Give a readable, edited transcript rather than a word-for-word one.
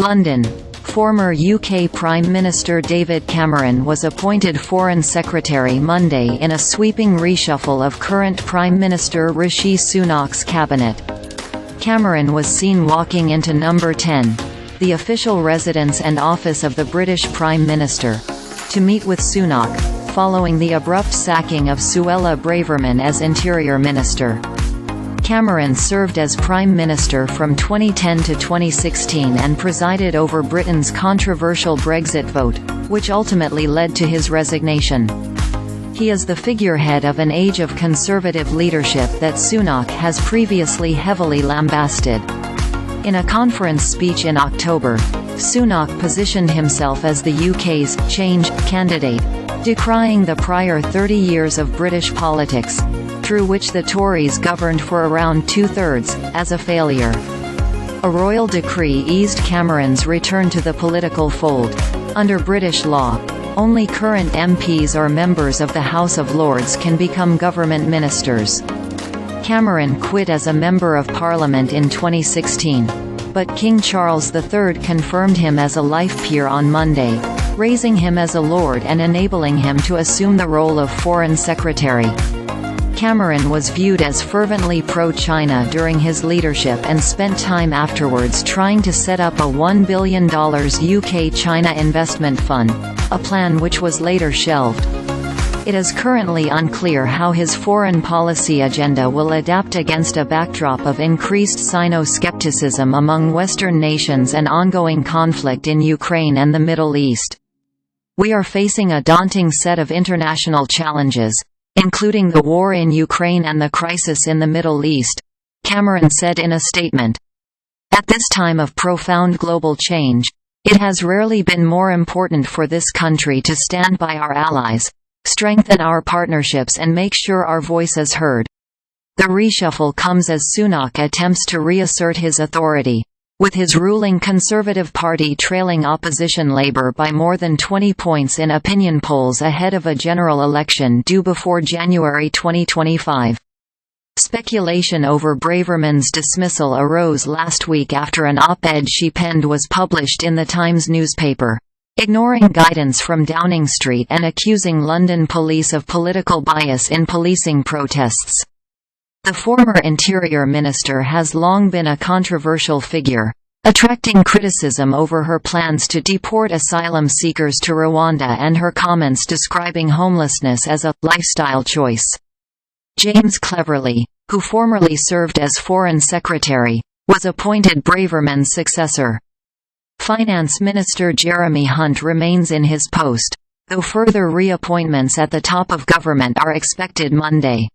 London. Former UK Prime Minister David Cameron was appointed Foreign Secretary Monday in a sweeping reshuffle of current Prime Minister Rishi Sunak's cabinet. Cameron was seen walking into Number 10, the official residence and office of the British Prime Minister, to meet with Sunak, following the abrupt sacking of Suella Braverman as Interior Minister. Cameron served as Prime Minister from 2010 to 2016 and presided over Britain's controversial Brexit vote, which ultimately led to his resignation. He is the figurehead of an age of conservative leadership that Sunak has previously heavily lambasted. In a conference speech in October, Sunak positioned himself as the UK's change candidate, decrying the prior 30 years of British politics, through which the Tories governed for around two-thirds, as a failure. A royal decree eased Cameron's return to the political fold. Under British law, only current MPs or members of the House of Lords can become government ministers. Cameron quit as a Member of Parliament in 2016, but King Charles III confirmed him as a life peer on Monday, raising him as a Lord and enabling him to assume the role of Foreign Secretary. Cameron was viewed as fervently pro-China during his leadership and spent time afterwards trying to set up a $1 billion UK-China investment fund, a plan which was later shelved. It is currently unclear how his foreign policy agenda will adapt against a backdrop of increased Sino skepticism among Western nations and ongoing conflict in Ukraine and the Middle East. "We are facing a daunting set of international challenges, including the war in Ukraine and the crisis in the Middle East," Cameron said in a statement. "At this time of profound global change, it has rarely been more important for this country to stand by our allies, strengthen our partnerships and make sure our voice is heard." The reshuffle comes as Sunak attempts to reassert his authority, with his ruling Conservative Party trailing opposition Labour by more than 20 points in opinion polls ahead of a general election due before January 2025. Speculation over Braverman's dismissal arose last week after an op-ed she penned was published in the Times newspaper, ignoring guidance from Downing Street and accusing London police of political bias in policing protests. The former Interior Minister has long been a controversial figure, attracting criticism over her plans to deport asylum seekers to Rwanda and her comments describing homelessness as a lifestyle choice. James Cleverly, who formerly served as Foreign Secretary, was appointed Braverman's successor. Finance Minister Jeremy Hunt remains in his post, though further reappointments at the top of government are expected Monday.